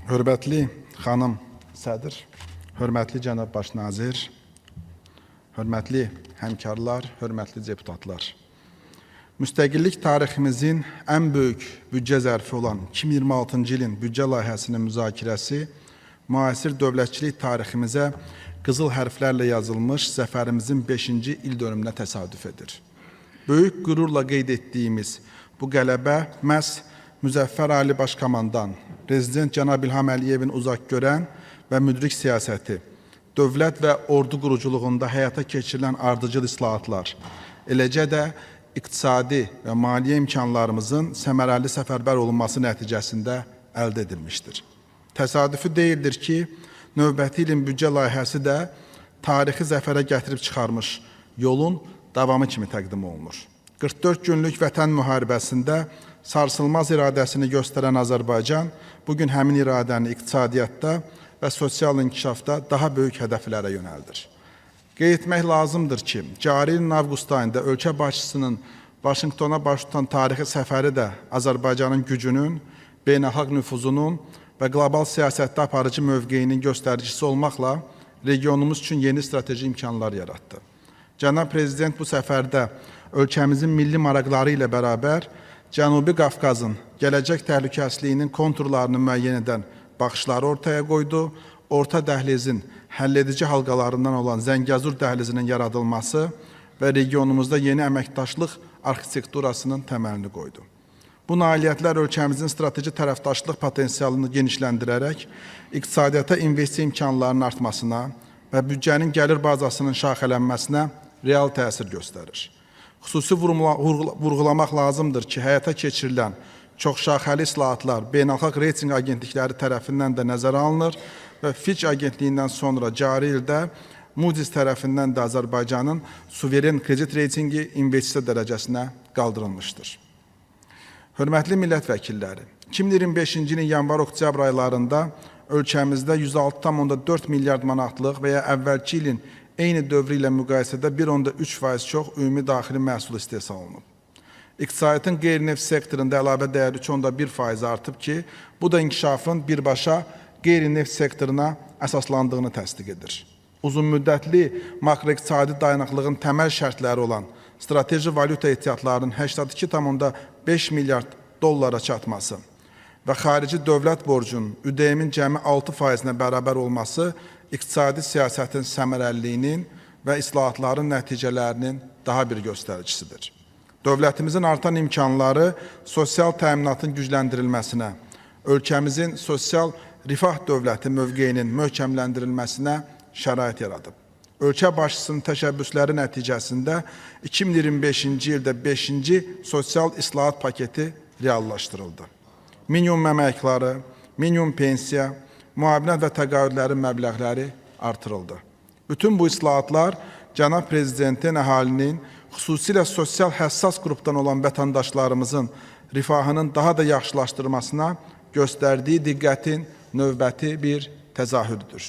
Hörmətli xanım sədr, hörmətli cənab baş nazir, hörmətli həmkarlar, hörmətli deputatlar. Müstəqillik tariximizin ən böyük büdcə zərfi olan 2026-cı ilin büdcə layihəsinin müzakirəsi müasir dövlətçilik tariximizə qızıl hərflərlə yazılmış zəfərimizin 5-ci il dönümünə təsadüf edir. Böyük qürurla qeyd etdiyimiz bu qələbə məhz Müzəffər Ali Başkomandan, Prezident Cənab İlham Əliyevin uzaq görən və müdrik siyasəti, dövlət və ordu quruculuğunda həyata keçirilən ardıcıl islahatlar, eləcə də iqtisadi və maliyyə imkanlarımızın səmərəli səfərbər olunması nəticəsində əldə edilmişdir. Təsadüfi deyildir ki, növbəti ilin büdcə layihəsi də tarixi zəfərə gətirib çıxarmış yolun davamı kimi təqdim olunur. 44 günlük vətən müharibəsində sarsılmaz iradəsini göstərən Azərbaycan bugün həmin iradəni iqtisadiyyatda və sosial inkişafda daha böyük hədəflərə yönəldir. Qeyd etmək lazımdır ki, cari ilin avqust ayında ölkə başçısının Vaşinqtona baş tutan tarixi səfəri də Azərbaycanın gücünün, beynəlxalq nüfuzunun və qlobal siyasətdə aparıcı mövqeyinin göstəricisi olmaqla regionumuz üçün yeni strateji imkanlar yaratdı. Cənab Prezident bu səfərdə ölkəmizin milli maraqları ilə bərabər Cənubi Qafqazın gələcək təhlükəsizliyinin konturlarını müəyyən edən baxışları ortaya qoydu. Orta dəhlizin həlledici halqalarından olan Zəngəzur dəhlizinin yaradılması və regionumuzda yeni əməkdaşlıq arxitekturasının təməlini qoydu. Bu nailiyyətlər ölkəmizin strateji tərəfdaşlıq potensialını genişləndirərək iqtisadiyyata investisiya imkanlarının artmasına və büdcənin gəlir bazasının şaxələnməsinə real təsir göstərir. Xüsusi vurğulamaq lazımdır ki, həyata keçirilən çoxşaxəli islahatlar beynəlxalq reyting agentlikləri tərəfindən də nəzərə alınır və Fitch agentliyindən sonra cari ildə Moody's tərəfindən də Azərbaycanın suveren kredit reytingi investisiya dərəcəsinə qaldırılmışdır. Hörmətli millət vəkilləri, 2025-ci ilin yanvar-oktyabr aylarında ölkəmizdə 106,4 milyard manatlıq və ya əvvəlki ilin eyni dövrü ilə müqayisədə 1,3% çox ümumi daxili məhsul istehsal olunub. İqtisadiyyatın qeyri-neft sektorunda əlavə dəyəri 3,1% artıb ki, bu da inkişafın birbaşa qeyri-neft sektoruna əsaslandığını təsdiq edir. Uzun müddətli makroiqtisadi dayanıqlığın təməl şərtləri olan strateji valyuta ehtiyatlarının 82,5 milyard dollara çatması və xarici dövlət borcunun ÜDM-in cəmi 6%-nə bərabər olması iqtisadi siyasətin səmərəliliyinin və islahatların nəticələrinin daha bir göstəricisidir. Dövlətimizin artan imkanları sosial təminatın gücləndirilməsinə, ölkəmizin sosial rifah dövləti mövqeyinin möhkəmləndirilməsinə şərait yaradıb. Ölkə başçısının təşəbbüsləri nəticəsində 2025-ci ildə 5-ci sosial islahat paketi reallaşdırıldı. Minimum əməkləri, minimum pensiya, müavinət və təqaüdlərin məbləğləri artırıldı. Bütün bu islahatlar Cənab Prezidentin əhalinin, xüsusilə sosial həssas qrupdan olan vətəndaşlarımızın rifahının daha da yaxşılaşdırmasına göstərdiyi diqqətin növbəti bir təzahürüdür.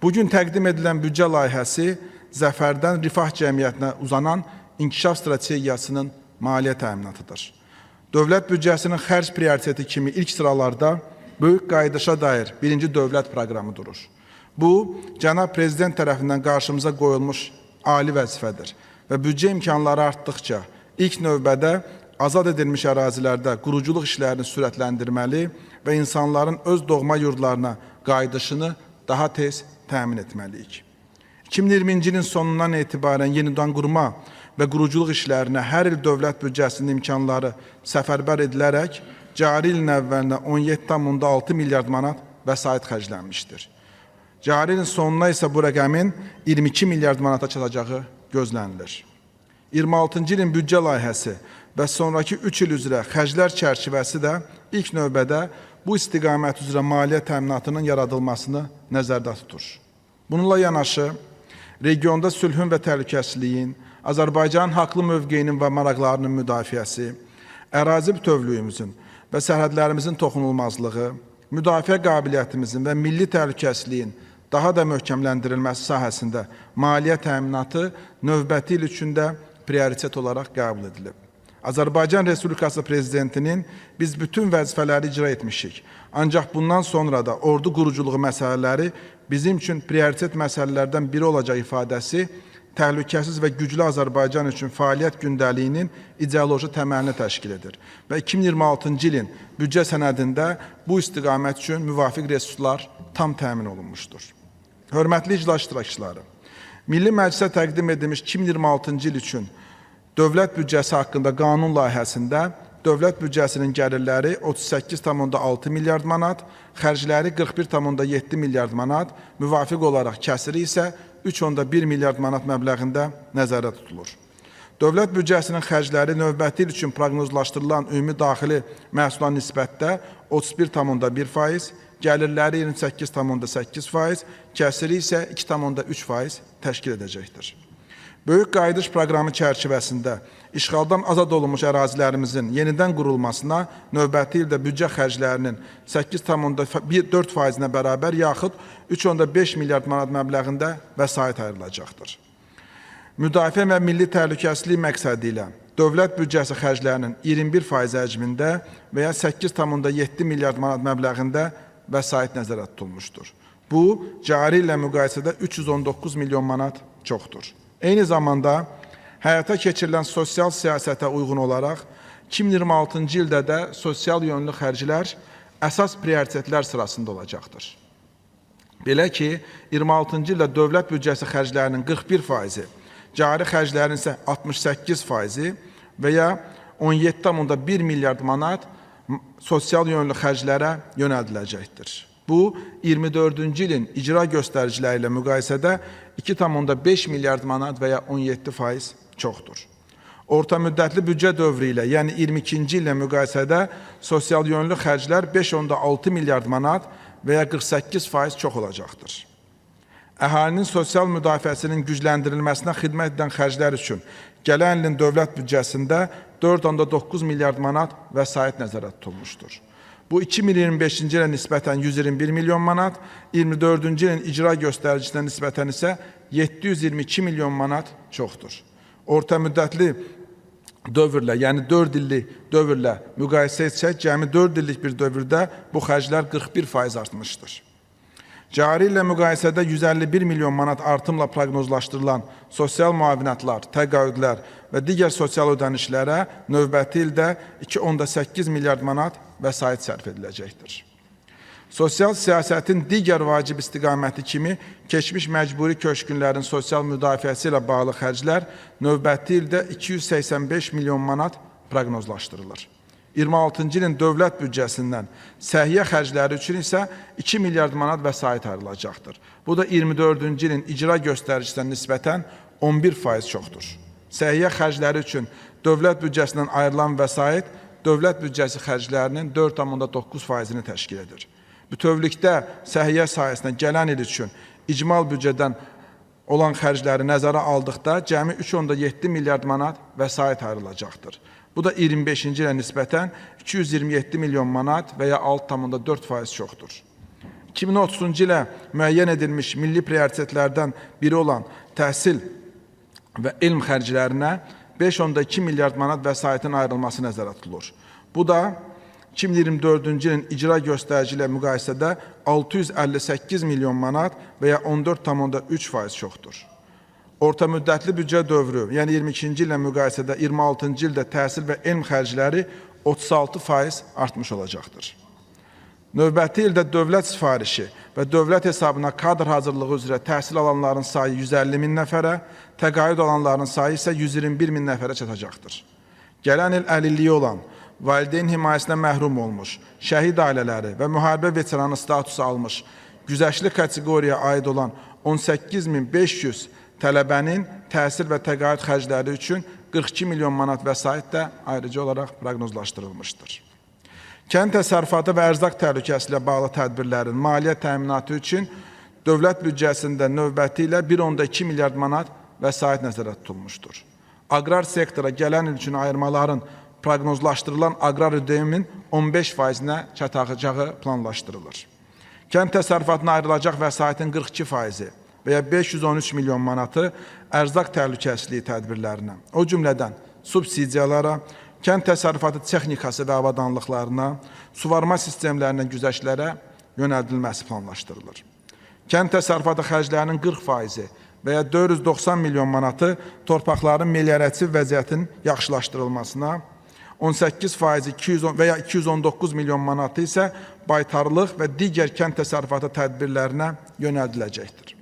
Bugün təqdim edilən büdcə layihəsi zəfərdən rifah cəmiyyətinə uzanan inkişaf strategiyasının maliyyə təminatıdır. Dövlət büdcəsinin xərc prioriteti kimi ilk sıralarda böyük qayıdışa dair birinci dövlət proqramı durur. Bu, Cənab Prezident tərəfindən qarşımıza qoyulmuş ali vəzifədir və büdcə imkanları artdıqca ilk növbədə azad edilmiş ərazilərdə quruculuq işlərini sürətləndirməli və insanların öz doğma yurdlarına qayıdışını daha tez təmin etməliyik. 2020-ci ilin sonundan etibarən yenidən qurma və quruculuq işlərinə hər il dövlət büdcəsinin imkanları səfərbər edilərək cari ilin əvvəlinə 17,6 milyard manat vəsait xərclənmişdir. Cari ilin sonuna isə bu rəqəmin 22 milyard manata çatacağı gözlənilir. 26-cı ilin büdcə layihəsi və sonraki 3 il üzrə xərclər çərçivəsi də ilk növbədə bu istiqamət üzrə maliyyə təminatının yaradılmasını nəzərdə tutur. Bununla yanaşı, regionda sülhün və təhlükəsizliyin, Azərbaycanın haqlı mövqeyinin və maraqlarının müdafiəsi, ərazi bütövlüyümüzün və sərhədlərimizin toxunulmazlığı, müdafiə qabiliyyətimizin və milli təhlükəsizliyin daha da möhkəmləndirilməsi sahəsində maliyyə təminatı növbəti il üçün də prioritet olaraq qəbul edilib. Azərbaycan Respublikası Prezidentinin biz bütün vəzifələri icra etmişik. Ancaq bundan sonra da ordu quruculuğu məsələləri bizim üçün prioritet məsələlərdən biri olacaq ifadəsi təhlükəsiz və güclü Azərbaycan üçün fəaliyyət gündəliyinin ideoloji təməlini təşkil edir. Və 2026-cı ilin büdcə sənədində bu istiqamət üçün müvafiq resurslar tam təmin olunmuşdur. Hörmətli iclas iştirakçıları, Milli Məclisə təqdim edilmiş 2026-cı il üçün dövlət büdcəsi haqqında qanun layihəsində dövlət büdcəsinin gəlirləri 38,6 milyard manat, xərcləri 41,7 milyard manat, müvafiq olaraq kəsiri isə 3,1 milyard manat məbləğində nəzərdə tutulur. Dövlət büdcəsinin xərcləri növbəti il üçün proqnozlaşdırılan ümumi daxili məhsula nisbətdə 31,1%, gəlirləri 28,8%, kəsiri isə 2,3% təşkil edəcəkdir. Böyük qayıdış proqramı çərçivəsində işğaldan azad olunmuş ərazilərimizin yenidən qurulmasına növbəti ildə büdcə xərclərinin 8,4%-nə bərabər yaxud 3,5 milyard manat məbləğində vəsait ayrılacaqdır. Müdafiə və milli təhlükəsizlik məqsədi ilə dövlət büdcəsi xərclərinin 21% həcmində və ya 8,7 milyard manat məbləğində vəsait nəzərdə tutulmuşdur. Bu, cari ilə müqayisədə 319 milyon manat çoxdur. Eyni zamanda həyata keçirilən sosial siyasətə uyğun olaraq 2026-cı ildə də sosial yönlü xərclər əsas prioritetlər sırasında olacaqdır. Belə ki, 26-cı ildə dövlət büdcəsi xərclərinin 41%, cari xərclərin isə 68% və ya 17,1 milyard manat sosial yönlü xərclərə yönəldiləcəkdir. Bu, 24-cü ilin icra göstəriciləri ilə müqayisədə 2,5 milyard manat və ya 17% çoxdur. Orta müddətli büdcə dövrü ilə, yəni 22-ci ilə müqayisədə sosial yönlü xərclər 5,6 milyard manat və ya 48% çox olacaqdır. Əhalinin sosial müdafiəsinin gücləndirilməsinə xidmət edən xərclər üçün gələn ilin dövlət büdcəsində 4,9 milyard manat vəsait nəzərdə tutulmuşdur. Bu, 2025-ci ilə nisbətən 121 milyon manat, 24-cü ilin icra göstəricisinə nisbətən isə 722 milyon manat çoxdur. Orta müddətli dövrlə, yəni 4 illik dövrlə müqayisə etsək, cəmi 4 illik bir dövrdə bu xərclər 41% artmışdır. Cari ilə müqayisədə 151 milyon manat artımla proqnozlaşdırılan sosial müavinətlər, təqaüdlər və digər sosial ödənişlərə növbəti ildə 2,8 milyard manat vəsait sərf ediləcəkdir. Sosial siyasətin digər vacib istiqaməti kimi keçmiş məcburi köçkünlərin sosial müdafiəsi ilə bağlı xərclər növbəti ildə 285 milyon manat proqnozlaşdırılır. 26-cı ilin dövlət büdcəsindən səhiyyə xərcləri üçün isə 2 milyard manat vəsait ayrılacaqdır. Bu da 24-cü ilin icra göstəricisinə nisbətən 11% çoxdur. Səhiyyə xərcləri üçün dövlət büdcəsindən ayrılan vəsait dövlət büdcəsi xərclərinin 4,9%-ni təşkil edir. Bütövlükdə səhiyyə sahəsinə gələn il üçün icmal büdcədən olan xərcləri nəzərə aldıqda cəmi 3,7 milyard manat vəsait ayrılacaqdır. Bu da 25-ci ilə nisbətən 227 milyon manat və ya 6,4% çoxdur. 2030-cu ilə müəyyən edilmiş milli prioritetlərdən biri olan təhsil və elm xərclərinə 5,2 milyard manat vəsaitin ayrılması nəzərdə tutulur. Bu da 2024-cü ilin icra göstərici ilə müqayisədə 658 milyon manat və ya 14,3% çoxdur. Orta müddətli büdcə dövrü, yəni 22-ci ilə müqayisədə 26-cı ildə təhsil və elm xərcləri 36% artmış olacaqdır. Növbəti ildə dövlət sifarişi və dövlət hesabına kadr hazırlığı üzrə təhsil alanların sayı 150 min nəfərə, təqaüd alanların sayı isə 121 min nəfərə çatacaqdır. Gələn il əlilliyi olan, valideyn himayəsinə məhrum olmuş, şəhid ailələri və müharibə veteranı statusu almış, güzəştli kateqoriyaya aid olan 18.500 tələbənin təhsil və təqaüd xərcləri üçün 42 milyon manat vəsait də ayrıca olaraq proqnozlaşdırılmışdır. Kənd təsərrüfatı və ərzaq təhlükəsi ilə bağlı tədbirlərin maliyyə təminatı üçün dövlət büdcəsində növbəti ilə 1,2 milyard manat vəsait nəzərdə tutulmuşdur. Aqrar sektora gələn il üçün ayırmaların proqnozlaşdırılan aqrar ödəyimin 15%-nə çatacağı planlaşdırılır. Kənd təsərrüfatına ayrılacaq vəsaitin 42%-i və ya 513 milyon manatı ərzaq təhlükəsizliyi tədbirlərinə, o cümlədən subsidiyalara, kənd təsərrüfatı texnikası və avadanlıqlarına, suvarma sistemlərinə, güzəştlərə yönəldilməsi planlaşdırılır. Kənd təsərrüfatı xərclərinin 40% və ya 490 milyon manatı torpaqların meliorasiya vəziyyətinin yaxşılaşdırılmasına, 18% və ya 219 milyon manatı isə baytarlıq və digər kənd təsərrüfatı tədbirlərinə yönəldiləcəkdir.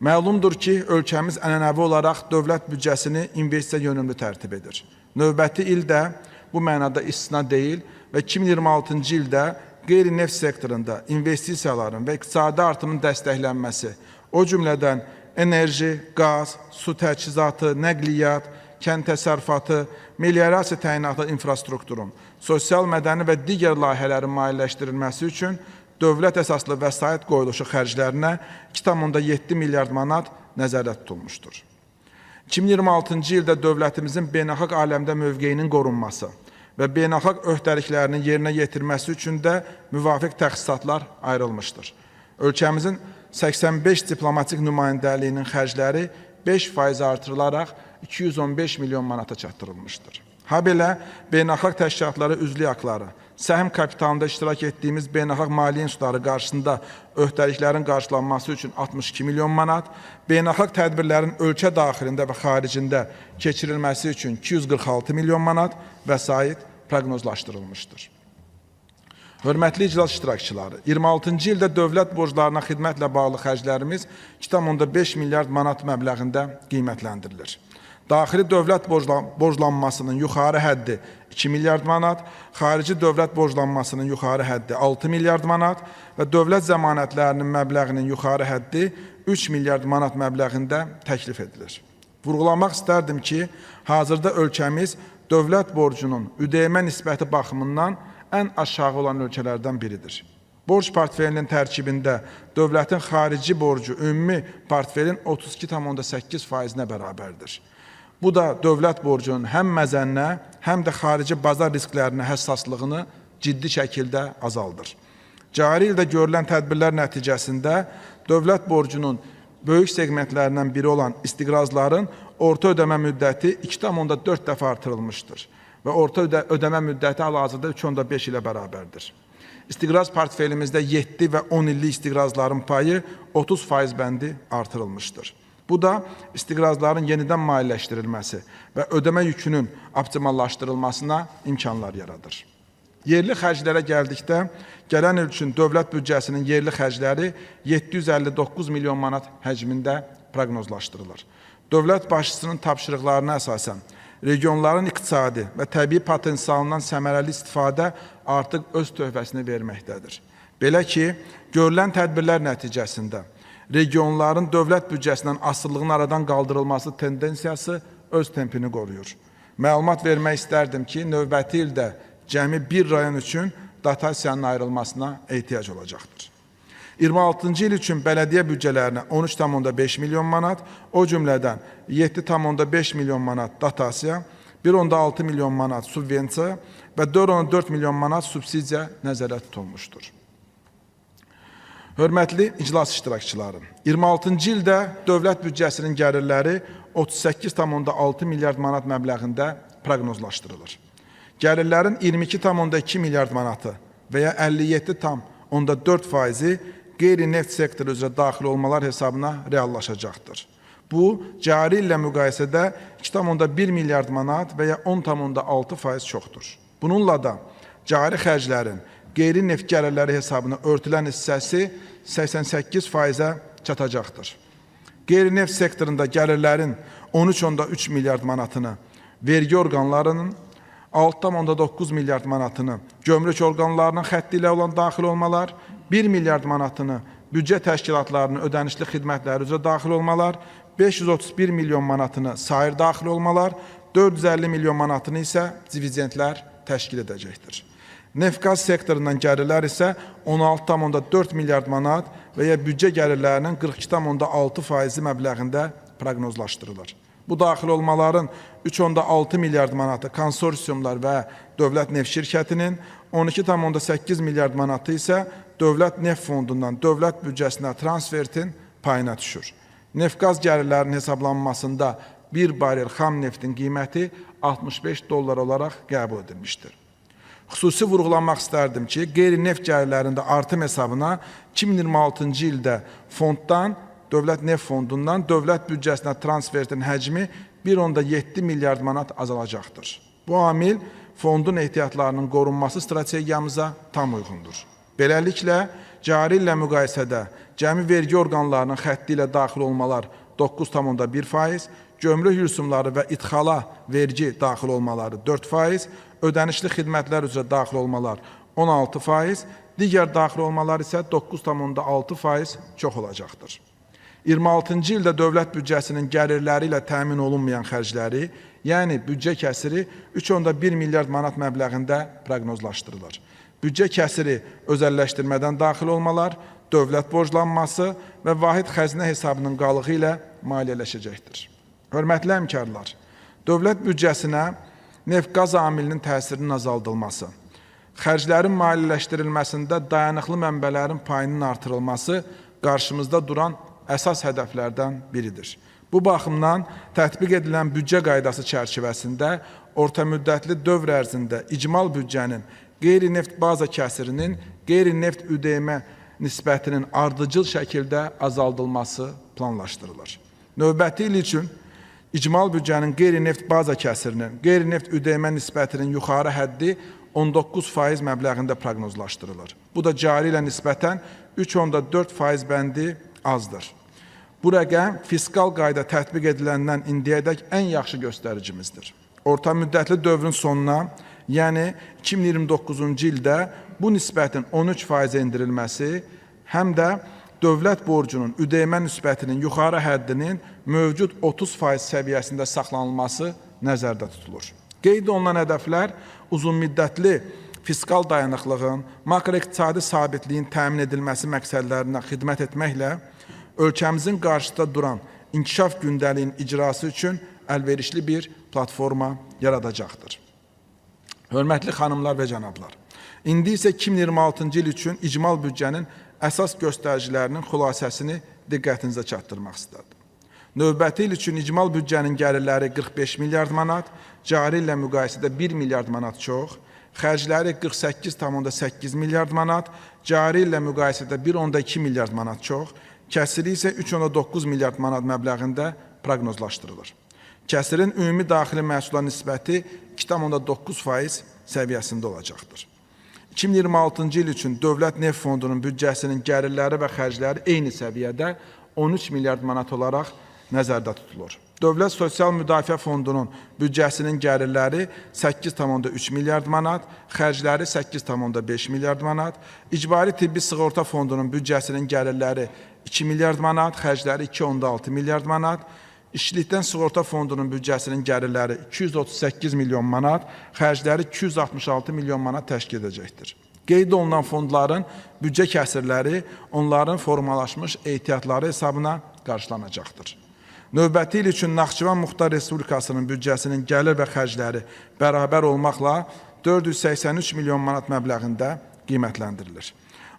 Məlumdur ki, ölkəmiz ənənəvi olaraq dövlət büdcəsini investisiya yönümlü tərtib edir. Növbəti ildə bu mənada istisna deyil və 2026-cı ildə qeyri-neft sektorunda investisiyaların və iqtisadi artımın dəstəklənməsi, o cümlədən enerji, qaz, su təchizatı, nəqliyyat, kənd təsərrüfatı, meliorasiya təyinatı infrastrukturun, sosial, mədəni və digər layihələrin maliyyələşdirilməsi üçün dövlət əsaslı vəsait qoyuluşu xərclərinə 2,7 milyard manat nəzərdə tutulmuşdur. 2026-cı ildə dövlətimizin beynəlxalq aləmdə mövqeyinin qorunması və beynəlxalq öhdəliklərinin yerinə yetirməsi üçün də müvafiq təxsisatlar ayrılmışdır. Ölkəmizin 85 diplomatik nümayəndəliyinin xərcləri 5% artırılaraq 215 milyon manata çatdırılmışdır. Habelə beynəlxalq təşkilatlara üzvlük haqları, səhm kapitalında iştirak etdiyimiz beynəlxalq maliyyə institutları qarşısında öhdəliklərin qarşılanması üçün 62 milyon manat, beynəlxalq tədbirlərin ölkə daxilində və xaricində keçirilməsi üçün 246 milyon manat vəsait proqnozlaşdırılmışdır. Hörmətli iclas iştirakçıları, 26-cı ildə dövlət borclarına xidmətlə bağlı xərclərimiz 2,5 milyard manat məbləğində qiymətləndirilir. Daxili dövlət borclanmasının yuxarı həddi 2 milyard manat, xarici dövlət borclanmasının yuxarı həddi 6 milyard manat və dövlət zəmanətlərinin məbləğinin yuxarı həddi 3 milyard manat məbləğində təklif edilir. Vurğulamaq istərdim ki, hazırda ölkəmiz dövlət borcunun ödəyimə nisbəti baxımından ən aşağı olan ölkələrdən biridir. Borc portfelinin tərkibində dövlətin xarici borcu ümumi portfelin 32,8%-nə bərabərdir. Bu da dövlət borcunun həm məzənnə, həm də xarici bazar risklərinə həssaslığını ciddi şəkildə azaldır. Cari ildə görülən tədbirlər nəticəsində dövlət borcunun böyük segmentlərindən biri olan istiqrazların orta ödəmə müddəti 2,4 dəfə artırılmışdır və orta ödəmə müddəti hal-hazırda 3,5 ilə bərabərdir. İstiqraz portfelimizdə 7 və 10 illik istiqrazların payı 30% bəndi artırılmışdır. Bu da istiqrazların yenidən maliyyələşdirilməsi və ödəmə yükünün optimallaşdırılmasına imkanlar yaradır. Yerli xərclərə gəldikdə, gələn il üçün dövlət büdcəsinin yerli xərcləri 759 milyon manat həcmində proqnozlaşdırılır. Dövlət başçısının tapşırıqlarına əsasən, regionların iqtisadi və təbii potensialından səmərəli istifadə artıq öz töhfəsini verməkdədir. Belə ki, görülən tədbirlər nəticəsində regionların dövlət büdcəsindən asılılığın aradan qaldırılması tendensiyası öz tempini qoruyur. Məlumat vermək istərdim ki, növbəti ildə cəmi bir rayon üçün dotasiyanın ayrılmasına ehtiyac olacaqdır. 26-cı il üçün bələdiyyə büdcələrinə 13,5 milyon manat, o cümlədən 7,5 milyon manat dotasiya, 1,6 milyon manat subvensiya və 4,4 milyon manat subsidiya nəzərdə tutulmuşdur. Hörmətli iclas iştirakçıları, 26-cı ildə dövlət büdcəsinin gəlirləri 38,6 milyard manat məbləğində proqnozlaşdırılır. Gəlirlərin 22,2 milyard manatı və ya 57,4%-i qeyri-neft sektoru üzrə daxil olmalar hesabına reallaşacaqdır. Bu, cari illə müqayisədə 2,1 milyard manat və ya 10,6% çoxdur. Bununla da cari xərclərin qeyri-neft gəlirləri hesabına örtülən hissəsi 88%-ə çatacaqdır. Qeyri-neft sektorunda gəlirlərin 13,3 milyard manatını vergi orqanlarının, 6,9 milyard manatını gömrük orqanlarının xətti ilə olan daxil olmalar, 1 milyard manatını büdcə təşkilatlarının ödənişli xidmətləri üzrə daxil olmalar, 531 milyon manatını sair daxil olmalar, 450 milyon manatını isə dividendlər təşkil edəcəkdir. Neft-qaz sektorundan gəlirlər isə 16,4 milyard manat və ya büdcə gəlirlərinin 42,6% məbləğində proqnozlaşdırılır. Bu daxil olmaların 3,6 milyard manatı konsorsiumlar və dövlət neft şirkətinin, 12,8 milyard manatı isə dövlət neft fondundan dövlət büdcəsinə transfertin payına düşür. Neft-qaz gəlirlərinin hesablanmasında bir barel xam neftin qiyməti 65 dollar olaraq qəbul edilmişdir. Xüsusi vurğulanmaq istərdim ki, qeyri-neft gəlirlərində artım hesabına 2026-cı ildə fonddan, Dövlət Neft Fondundan dövlət büdcəsinə transferin həcmi 1,7 milyard manat azalacaqdır. Bu amil fondun ehtiyatlarının qorunması strategiyamıza tam uyğundur. Beləliklə, cari illə müqayisədə cəmi vergi orqanlarının xətti ilə daxil olmalar 9,1%, gömrük rüsumları və idxala vergi daxil olmaları 4%, ödənişli xidmətlər üzrə daxil olmalar 16%, digər daxil olmalar isə 9,6% çox olacaqdır. 26-cı ildə dövlət büdcəsinin gəlirləri ilə təmin olunmayan xərcləri, yəni büdcə kəsiri 3,1 milyard manat məbləğində proqnozlaşdırılır. Büdcə kəsiri özəlləşdirmədən daxil olmalar, dövlət borclanması və vahid xəzinə hesabının qalığı ilə maliyyələşəcəkdir. Hörmətli həmkarlar, dövlət büdcəsinə neft-qaz amilinin təsirinin azaldılması, xərclərin maliyyələşdirilməsində dayanıqlı mənbələrin payının artırılması qarşımızda duran əsas hədəflərdən biridir. Bu baxımdan tətbiq edilən büdcə qaydası çərçivəsində orta müddətli dövr ərzində icmal büdcənin qeyri-neft baza kəsirinin qeyri-neft üdəyimə nisbətinin ardıcıl şəkildə azaldılması planlaşdırılır. Növbəti il üçün icmal büdcənin qeyri-neft baza kəsirinin qeyri-neft üdəyimə nisbətinin yuxarı həddi 19% məbləğində proqnozlaşdırılır. Bu da cari ilə nisbətən 3,4% bəndi azdır. Bu rəqəm fiskal qayda tətbiq ediləndən indiyədək ən yaxşı göstəricimizdir. Orta müddətli dövrün sonuna, yəni 2029-cu ildə bu nisbətin 13% endirilməsi, həm də dövlət borcunun üdəyimə nisbətinin yuxarı həddinin mövcud 30% səviyyəsində saxlanılması nəzərdə tutulur. Qeyd olunan hədəflər uzunmüddətli fiskal dayanıqlığın, makroiqtisadi sabitliyin təmin edilməsi məqsədlərinə xidmət etməklə ölkəmizin qarşısında duran inkişaf gündəliyin icrası üçün əlverişli bir platforma yaradacaqdır. Hörmətli xanımlar və cənablar, indi isə 2026-cı il üçün icmal büdcənin əsas göstəricilərinin xülasəsini diqqətinizə çatdırmaq istədim. Növbəti il üçün icmal büdcənin gəlirləri 45 milyard manat, cari ilə müqayisədə 1 milyard manat çox, xərcləri 48,8 milyard manat, cari ilə müqayisədə 1,2 milyard manat çox, kəsiri isə 3,9 milyard manat məbləğində proqnozlaşdırılır. Kəsirin ümumi daxili məhsula nisbəti 2,9% səviyyəsində olacaqdır. 2026-cı il üçün Dövlət Neft Fondunun büdcəsinin gəlirləri və xərcləri eyni səviyyədə 13 milyard manat olaraq nəzərdə tutulur. Dövlət Sosial Müdafiə Fondunun büdcəsinin gəlirləri 8,3 milyard manat, xərcləri 8,5 milyard manat, İcbari Tibbi Sığorta Fondunun büdcəsinin gəlirləri 2 milyard manat, xərcləri 2,6 milyard manat, İşçilikdən Sığorta Fondunun büdcəsinin gəlirləri 238 milyon manat, xərcləri 266 milyon manat təşkil edəcəkdir. Qeyd olunan fondların büdcə kəsirləri onların formalaşmış ehtiyatları hesabına qarşılanacaqdır. Növbəti il üçün Naxçıvan Muxtar Respublikasının büdcəsinin gəlir və xərcləri bərabər olmaqla 483 milyon manat məbləğində qiymətləndirilir.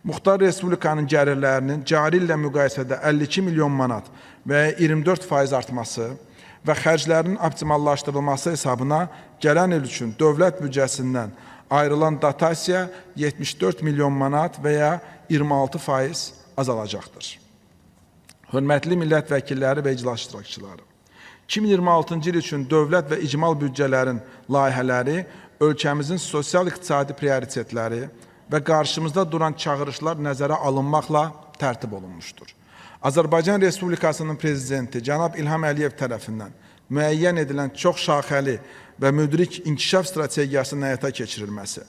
Muxtar Respublikanın gəlirlərinin cari ilə müqayisədə 52 milyon manat və 24% artması və xərclərinin optimallaşdırılması hesabına gələn il üçün dövlət büdcəsindən ayrılan dotasiya 74 milyon manat və ya 26% azalacaqdır. Hörmətli millət vəkilləri və iclas iştirakçıları, 2026-cı il üçün dövlət və icmal büdcələrin layihələri ölkəmizin sosial-iqtisadi prioritetləri və qarşımızda duran çağırışlar nəzərə alınmaqla tərtib olunmuşdur. Azərbaycan Respublikasının Prezidenti cənab İlham Əliyev tərəfindən müəyyən edilən çox şaxəli və müdrik inkişaf strategiyasının həyata keçirilməsi,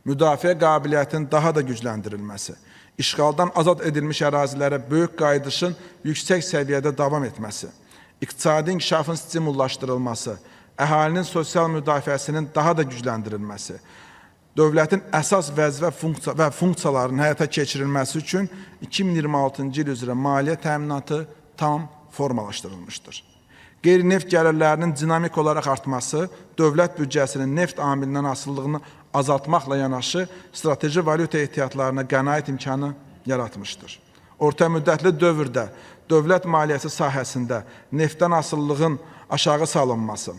müdafiə qabiliyyətinin daha da gücləndirilməsi, işğaldan azad edilmiş ərazilərə böyük qayıdışın yüksək səviyyədə davam etməsi, iqtisadi inkişafın stimullaşdırılması, əhalinin sosial müdafiəsinin daha da gücləndirilməsi, dövlətin əsas vəzifə və funksiyalarının həyata keçirilməsi üçün 2026-cı il üzrə maliyyə təminatı tam formalaşdırılmışdır. Qeyri-neft gəlirlərinin dinamik olaraq artması, dövlət büdcəsinin neft amilindən asılılığını azaltmaqla yanaşı, strateji valyuta ehtiyatlarına qənaət imkanı yaratmışdır. Orta müddətli dövrdə dövlət maliyyəsi sahəsində neftdən asılılığın aşağı salınması,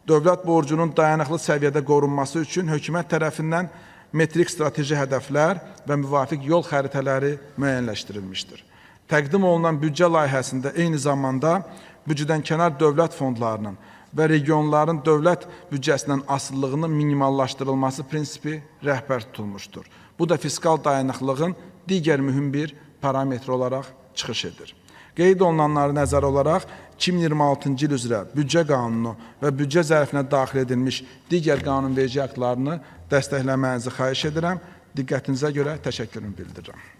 dövlət borcunun dayanıqlı səviyyədə qorunması üçün hökumət tərəfindən metrik strateji hədəflər və müvafiq yol xəritələri müəyyənləşdirilmişdir. Təqdim olunan büdcə layihəsində eyni zamanda büdcədənkənar dövlət fondlarının və regionların dövlət büdcəsindən asılılığının minimallaşdırılması prinsipi rəhbər tutulmuşdur. Bu da fiskal dayanıqlığın digər mühüm bir parametri olaraq çıxış edir. Qeyd olunanları nəzərə olaraq 2026-cı il üzrə büdcə qanunu və büdcə zərfinə daxil edilmiş digər qanunverici aktlarını dəstəkləmənizi xahiş edirəm. Diqqətinizə görə təşəkkürümü bildirirəm.